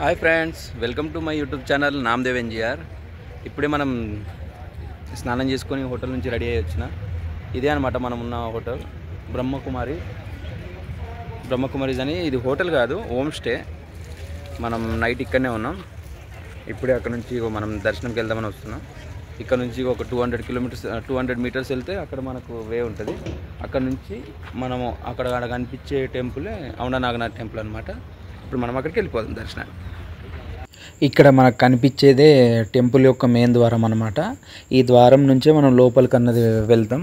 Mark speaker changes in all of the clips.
Speaker 1: Hi friends, welcome to my YouTube channel Namdev NGR. ఇప్పుడే మనం స్నానం చేసుకొని హోటల్ నుంచి రెడీ అయ్యి వచ్చిన. ఇదే అనమాట మనం ఉన్న హోటల్, బ్రహ్మకుమారీస్ అని. ఇది హోటల్ కాదు, హోమ్ స్టే. మనం నైట్ ఇక్కడనే ఉన్నాం. ఇప్పుడే అక్కడ నుంచి మనం దర్శనంకి వెళ్దామని వస్తున్నాం. ఇక్కడ నుంచి ఒక 200 మీటర్స్ వెళ్తే అక్కడ మనకు వే ఉంటుంది. అక్కడ నుంచి మనము అక్కడ కనిపించే టెంపులే ఔండనాగనాథ్ టెంపుల్ అనమాట. ఇప్పుడు మనం అక్కడికి వెళ్ళిపోదాం దర్శనానికి. ఇక్కడ మనకు కనిపించేదే టెంపుల్ యొక్క మెయిన్ ద్వారం అనమాట. ఈ ద్వారం నుంచే మనం లోపలికి అన్నది వెళ్తాం.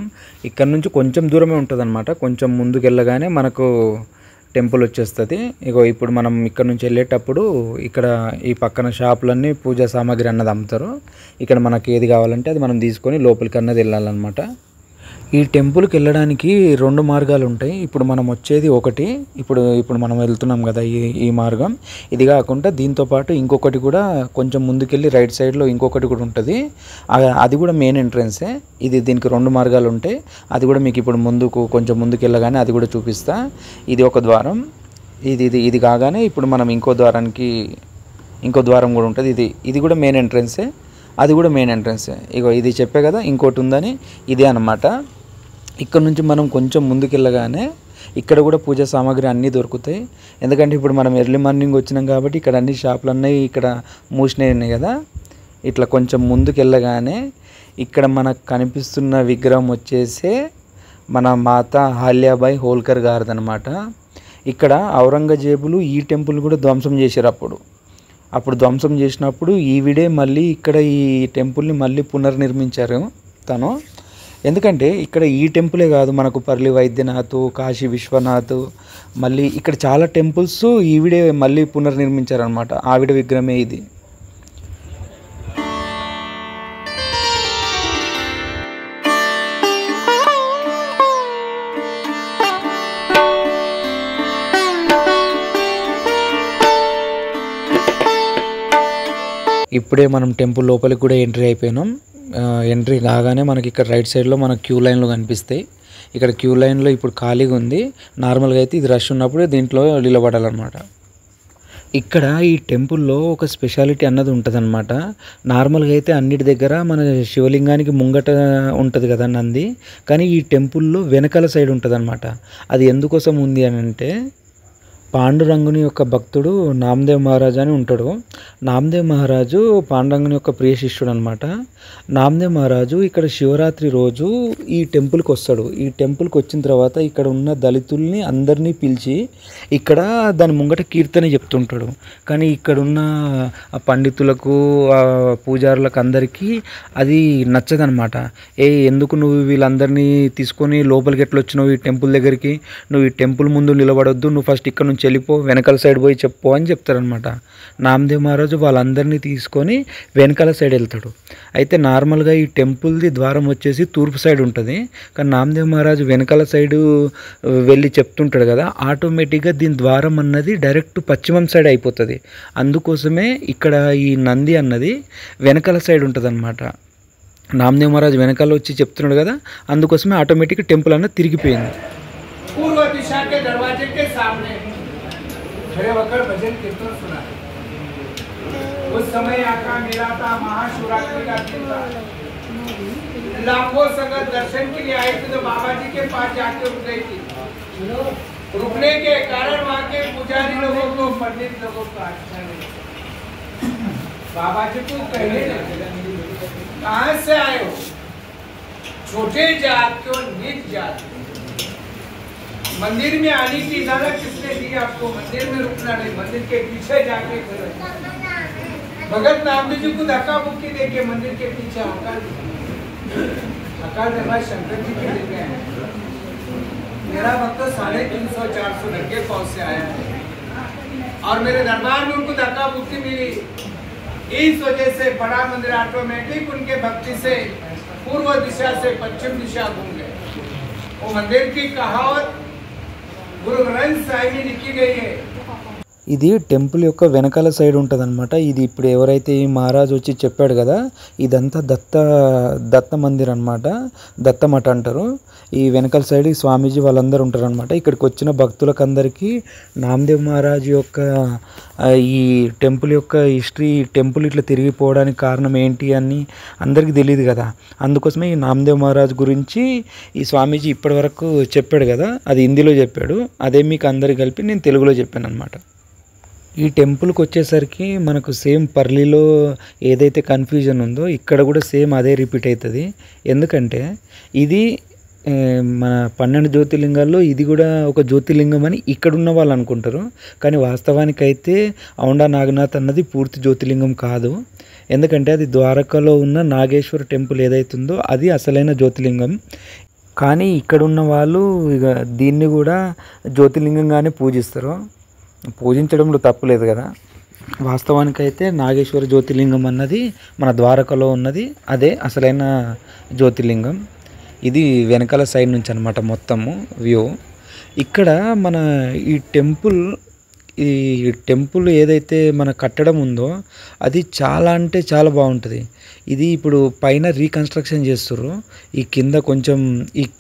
Speaker 1: ఇక్కడ నుంచి కొంచెం దూరమే ఉంటుంది అనమాట. కొంచెం ముందుకు వెళ్ళగానే మనకు టెంపుల్ వచ్చేస్తుంది. ఇగో ఇప్పుడు మనం ఇక్కడ నుంచి వెళ్ళేటప్పుడు ఇక్కడ ఈ పక్కన షాపులన్నీ పూజా సామాగ్రి అన్నది అమ్ముతారు. ఇక్కడ మనకి ఏది కావాలంటే అది మనం తీసుకొని లోపలికి అన్నది వెళ్ళాలన్నమాట. ఈ టెంపుల్కి వెళ్ళడానికి 2 మార్గాలు ఉంటాయి. ఇప్పుడు మనం వచ్చేది ఒకటి, ఇప్పుడు మనం వెళ్తున్నాం కదా ఈ మార్గం. ఇది కాకుండా దీంతోపాటు ఇంకొకటి కూడా కొంచెం ముందుకెళ్ళి రైట్ సైడ్లో ఇంకొకటి కూడా ఉంటుంది. అది కూడా మెయిన్ ఎంట్రన్సే. దీనికి 2 మార్గాలు ఉంటాయి. అది కూడా మీకు ఇప్పుడు కొంచెం ముందుకు వెళ్ళగానే అది కూడా చూపిస్తా. ఇది ఒక ద్వారం. ఇది కాగానే ఇప్పుడు మనం ఇంకో ద్వారం కూడా ఉంటుంది. ఇది కూడా మెయిన్ ఎంట్రన్సే, అది కూడా మెయిన్ ఎంట్రన్సే. ఇగో ఇది చెప్పే కదా ఇంకోటి ఉందని, ఇదే అన్నమాట. ఇక్కడ నుంచి మనం కొంచెం ముందుకెళ్ళగానే ఇక్కడ కూడా పూజా సామాగ్రి అన్నీ దొరుకుతాయి. ఎందుకంటే ఇప్పుడు మనం ఎర్లీ మార్నింగ్ వచ్చినాం కాబట్టి ఇక్కడ అన్ని షాపులు అన్నీ ఇక్కడ మూసినవి ఉన్నాయి కదా. ఇట్లా కొంచెం ముందుకెళ్ళగానే ఇక్కడ మనకు కనిపిస్తున్న విగ్రహం వచ్చేసి మన మాత అహల్యాబాయి హోల్కర్ గారిది అనమాట. ఇక్కడ ఔరంగజేబులు ఈ టెంపుల్ కూడా ధ్వంసం చేశారు. అప్పుడు ధ్వంసం చేసినప్పుడు ఈవిడే మళ్ళీ ఇక్కడ ఈ టెంపుల్ని మళ్ళీ పునర్నిర్మించారు తను. ఎందుకంటే ఇక్కడ ఈ టెంపులే కాదు, మనకు పర్లి వైద్యనాథ్, కాశీ విశ్వనాథ్, మళ్ళీ ఇక్కడ చాలా టెంపుల్స్ ఈవిడే మళ్ళీ పునర్నిర్మించారనమాట. ఆవిడ విగ్రహమే ఇది. ఇప్పుడే మనం టెంపుల్ లోపలికి కూడా ఎంట్రీ అయిపోయినాం. ఎంట్రీ కాగానే మనకి ఇక్కడ రైట్ సైడ్లో మనకు క్యూ లైన్లు కనిపిస్తాయి. ఇక్కడ క్యూ లైన్లో ఇప్పుడు ఖాళీగా ఉంది. నార్మల్గా అయితే ఇది రష్ ఉన్నప్పుడే దీంట్లో నిలబడాలన్నమాట. ఇక్కడ ఈ టెంపుల్లో ఒక స్పెషాలిటీ అన్నది ఉంటుందన్నమాట. నార్మల్గా అయితే అన్నిటి దగ్గర మన శివలింగానికి ముంగట ఉంటుంది కదా నంది, కానీ ఈ టెంపుల్లో వెనకాల సైడ్ ఉంటుంది అనమాట. అది ఎందుకోసం ఉంది అని అంటే, పాండురంగుని యొక్క భక్తుడు నామదేవ్ మహారాజ్ అని ఉంటాడు. నామదేవ్ మహారాజు పాండురంగుని యొక్క ప్రియ శిష్యుడు అనమాట. నామదేవ్ మహారాజు ఇక్కడ శివరాత్రి రోజు ఈ టెంపుల్కి వస్తాడు. ఈ టెంపుల్కి వచ్చిన తర్వాత ఇక్కడ ఉన్న దళితుల్ని అందరినీ పిలిచి ఇక్కడ దాని ముంగట కీర్తన చెప్తుంటాడు. కానీ ఇక్కడున్న పండితులకు, పూజారులకు అందరికీ అది నచ్చదనమాట. ఎందుకు నువ్వు వీళ్ళందరినీ తీసుకొని లోపలికి ఎట్లా వచ్చినావు ఈ టెంపుల్ దగ్గరికి, నువ్వు ఈ టెంపుల్ ముందు నిలబడొద్దు, నువ్వు ఫస్ట్ ఇక్కడ నుంచి వెళ్ళిపో, వెనకాల సైడ్ పోయి చెప్పు అని చెప్తారనమాట. నామదేవ్ మహారాజు వాళ్ళందరినీ తీసుకొని వెనకాల సైడ్ వెళ్తాడు. అయితే నార్మల్గా ఈ టెంపుల్ది ద్వారం వచ్చేసి తూర్పు సైడ్ ఉంటుంది. కానీ నామదేవ్ మహారాజు వెనకాల సైడు వెళ్ళి చెప్తుంటాడు కదా, ఆటోమేటిక్గా దీని ద్వారం అన్నది డైరెక్ట్ పశ్చిమం సైడ్ అయిపోతుంది. అందుకోసమే ఇక్కడ ఈ నంది అన్నది వెనకాల సైడ్ ఉంటుంది అనమాట. నామదేవ్ మహారాజు వెనకాల వచ్చి చెప్తున్నాడు కదా, అందుకోసమే ఆటోమేటిక్గా టెంపుల్ అన్నది తిరిగిపోయింది.
Speaker 2: पूर्व दिशा के दरवाजे के सामने खड़े होकर भजन कीर्तन सुना। उस समय यहाँ का मेला था, महाशिवरात्रि का दिन था। लाखों संगत दर्शन के लिए आई थी, तो बाबा जी के पास जाके रुक गई थी। रुकने के कारण वहाँ के पुजारी लोगों को, पंडित लोगों को अच्छा नहीं। बाबा जी को कहने लगे, कहाँ से आए हो? छोटे जात को नीच जात, मंदिर में आने की इजाजत किसने दी आपको? मंदिर में रुकना नहीं, मंदिर के पीछे जाके भगत नामदेव जी को धक्का मुक्की देके मंदिर के पीछे हकार दरबार शंकर जी के लेके आए। मेरा भक्त 350-400 लड़के फौज से आया है और मेरे दरबार में उनको धक्का मुक्की मिली। इस वजह से बड़ा मंदिर ऑटोमेटिक उनके भक्ति से पूर्व दिशा से पश्चिम दिशा घूम गए। वो मंदिर की कहावत गुरु ग्रंथ साहिब में लिखी गई है।
Speaker 3: ఇది టెంపుల్ యొక్క వెనకాల సైడ్ ఉంటుందన్నమాట. ఇది ఇప్పుడు ఎవరైతే ఈ మహారాజు వచ్చి చెప్పాడు కదా, ఇదంతా దత్త మందిర్ అనమాట, దత్తమఠ అంటారు. ఈ వెనకాల సైడ్ ఈ స్వామీజీ వాళ్ళందరూ ఉంటారనమాట. ఇక్కడికి వచ్చిన భక్తులకు అందరికీ నామదేవ్ మహారాజ్ యొక్క ఈ టెంపుల్ యొక్క హిస్టరీ, టెంపుల్ ఇట్లా తిరిగిపోవడానికి కారణం ఏంటి అని అందరికీ తెలియదు కదా. అందుకోసమే ఈ నామదేవ్ మహారాజ్ గురించి ఈ స్వామీజీ ఇప్పటి వరకు చెప్పాడు కదా, అది హిందీలో చెప్పాడు. అదే మీకు అందరికి కలిపి నేను తెలుగులో చెప్పాను అనమాట. ఈ టెంపుల్కి వచ్చేసరికి మనకు సేమ్ పర్లీలో ఏదైతే కన్ఫ్యూజన్ ఉందో ఇక్కడ కూడా సేమ్ అదే రిపీట్ అవుతుంది. ఎందుకంటే ఇది మన 12 జ్యోతిర్లింగాల్లో ఇది కూడా ఒక జ్యోతిర్లింగం అని ఇక్కడున్న వాళ్ళు అనుకుంటారు. కానీ వాస్తవానికి అయితే ఔండా నాగనాథ్ అన్నది పూర్తి జ్యోతిర్లింగం కాదు. ఎందుకంటే అది ద్వారకలో ఉన్న నాగేశ్వర టెంపుల్ ఏదైతుందో అది అసలైన జ్యోతిర్లింగం. కానీ ఇక్కడున్న వాళ్ళు ఇక దీన్ని కూడా జ్యోతిర్లింగంగానే పూజిస్తారు. పూజించడంలో తప్పులేదు కదా. వాస్తవానికైతే నాగేశ్వర జ్యోతిర్లింగం అన్నది మన ద్వారకలో ఉన్నది, అదే అసలైన జ్యోతిర్లింగం. ఇది వెనకాల సైడ్ నుంచి అనమాట మొత్తము వ్యూ. ఇక్కడ మన ఈ టెంపుల్ ఏదైతే మన కట్టడం ఉందో అది చాలా అంటే చాలా బాగుంటుంది. ఇది ఇప్పుడు పైన రీకన్స్ట్రక్షన్ చేస్తుర్రు. ఈ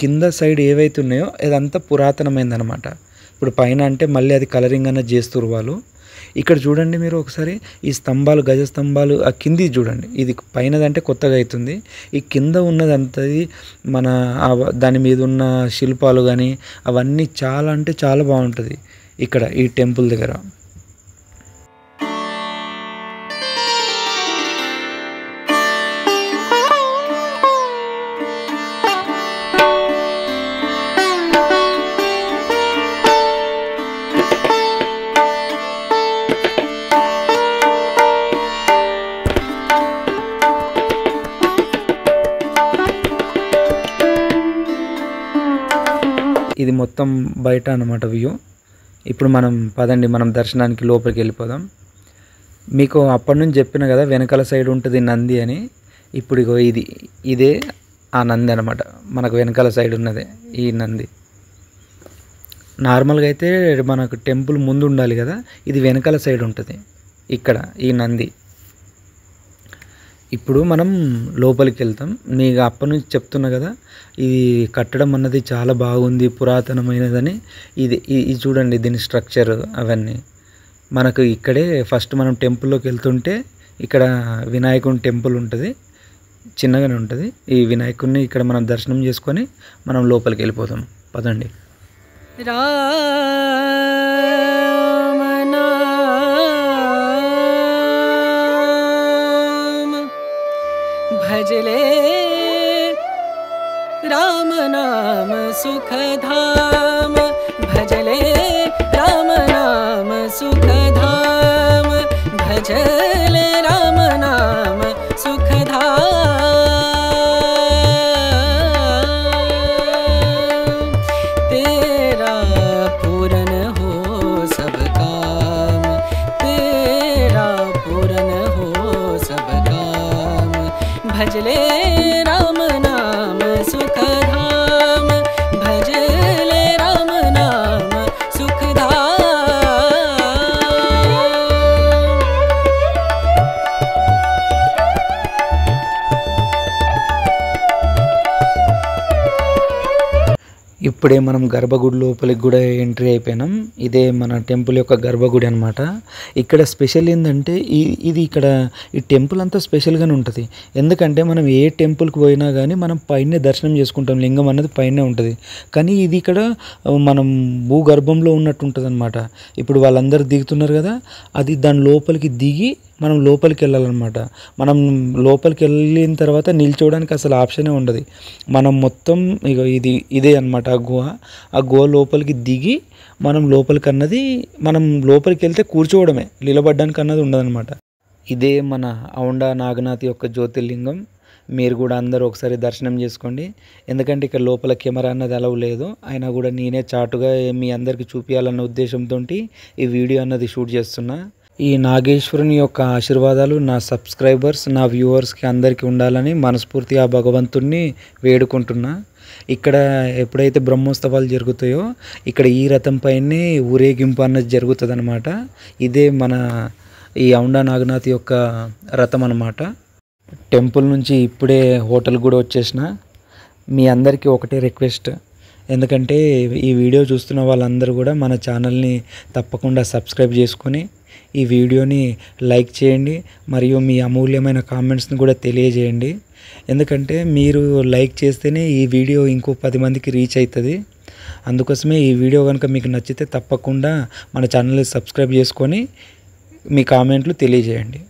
Speaker 3: కింద సైడ్ ఏవైతే ఉన్నాయో అదంతా పురాతనమైందనమాట. ఇప్పుడు పైన అంటే మళ్ళీ అది కలరింగ్ అన్నది చేస్తుర్రు వాళ్ళు. ఇక్కడ చూడండి మీరు ఒకసారి ఈ స్తంభాలు, గజ స్తంభాలు, ఆ కింది చూడండి. ఇది పైనదంటే కొత్తగా అవుతుంది. ఈ కింద ఉన్నదంతా మన దాని మీద ఉన్న శిల్పాలు కానీ అవన్నీ చాలా అంటే చాలా బాగుంటుంది ఇక్కడ ఈ టెంపుల్ దగ్గర. ఇది మొత్తం బయట అన్నమాట వ్యూ. ఇప్పుడు మనం దర్శనానికి లోపలికి వెళ్ళిపోదాం. మీకు అప్పటి నుంచి చెప్పిన కదా వెనకాల సైడ్ ఉంటుంది నంది అని. ఇప్పుడు ఇగో ఇదే ఆ నంది అనమాట. మనకు వెనకాల సైడ్ ఉన్నదే ఈ నంది. నార్మల్గా అయితే మనకు టెంపుల్ ముందు ఉండాలి కదా, ఇది వెనకాల సైడ్ ఉంటుంది ఇక్కడ ఈ నంది. ఇప్పుడు మనం లోపలికి వెళ్తాం. మీకు అప్పటి నుంచి చెప్తున్నా కదా, ఇది కట్టడం అన్నది చాలా బాగుంది, పురాతనమైనదని. ఇది చూడండి దీని స్ట్రక్చర్ అవన్నీ. మనకు ఇక్కడే ఫస్ట్ మనం టెంపుల్లోకి వెళ్తుంటే ఇక్కడ వినాయకుని టెంపుల్ ఉంటుంది, చిన్నగానే ఉంటుంది. ఈ వినాయకుడిని ఇక్కడ మనం దర్శనం చేసుకొని మనం లోపలికి వెళ్ళిపోతాం. పదండి.
Speaker 4: भजले राम नाम सुखधाम, भजले राम नाम सुखधाम, भजले राम नाम सुखधाम। तेरा पूरन हो सब काम, तेरा पूरन हो सब काम, भजले राम नाम सुखधाम, भजले राम नाम सुखधाम।
Speaker 3: ఇప్పుడే మనం గర్భగుడి లోపలికి కూడా ఎంట్రీ అయిపోయినాం. ఇదే మన టెంపుల్ యొక్క గర్భగుడి అనమాట. ఇక్కడ స్పెషల్ ఏంటంటే ఇది ఇక్కడ ఈ టెంపుల్ అంతా స్పెషల్గానే ఉంటుంది. ఎందుకంటే మనం ఏ టెంపుల్కి పోయినా కానీ మనం పైనే దర్శనం చేసుకుంటాం, లింగం అన్నది పైనే ఉంటుంది. కానీ ఇది ఇక్కడ మనం భూగర్భంలో ఉన్నట్టు ఉంటుంది అనమాట. ఇప్పుడు వాళ్ళందరూ దిగుతున్నారు కదా, అది దాని లోపలికి దిగి మనం లోపలికి వెళ్ళాలన్నమాట. మనం లోపలికి వెళ్ళిన తర్వాత నిల్చోవడానికి అసలు ఆప్షనే ఉండదు. మనం మొత్తం ఇదే అనమాట ఆ గుహ లోపలికి దిగి మనం లోపలికి వెళ్తే కూర్చోవడమే, నిలబడ్డానికి అన్నది ఉండదన్నమాట. ఇదే మన ఔండా నాగనాథ్ యొక్క జ్యోతిర్లింగం. మీరు కూడా అందరూ ఒకసారి దర్శనం చేసుకోండి. ఎందుకంటే ఇక్కడ లోపల కెమెరా అన్నది అలవ్ లేదు. అయినా కూడా నేనే చాటుగా మీ అందరికీ చూపించాలన్న ఉద్దేశంతో ఈ వీడియో అన్నది షూట్ చేస్తున్నా. ఈ నాగేశ్వరుని యొక్క ఆశీర్వాదాలు నా సబ్స్క్రైబర్స్, నా వ్యూవర్స్కి అందరికీ ఉండాలని మనస్ఫూర్తిగా భగవంతుణ్ణి వేడుకుంటున్నా. ఇక్కడ ఎప్పుడైతే బ్రహ్మోత్సవాలు జరుగుతాయో ఇక్కడ ఈ రథం పైనే ఊరేగింపు అన్నది జరుగుతుంది అనమాట. ఇదే మన ఈ ఔండా నాగనాథ్ యొక్క రథం అనమాట. టెంపుల్ నుంచి ఇప్పుడే హోటల్ కూడా వచ్చేసిన. మీ అందరికీ ఒకటే రిక్వెస్ట్, ఎందుకంటే ఈ వీడియో చూస్తున్న వాళ్ళందరూ కూడా మన ఛానల్ని తప్పకుండా సబ్స్క్రైబ్ చేసుకొని ఈ వీడియోని లైక్ చేయండి, మరియు మీ అమూల్యమైన కామెంట్స్ని కూడా తెలియజేయండి. ఎందుకంటే మీరు లైక్ చేస్తేనే ఈ వీడియో ఇంకో 10 మందికి రీచ్ అవుతుంది. అందుకోసమే ఈ వీడియో కనుక మీకు నచ్చితే తప్పకుండా మన ఛానల్ని సబ్స్క్రైబ్ చేసుకొని మీ కామెంట్లు తెలియజేయండి.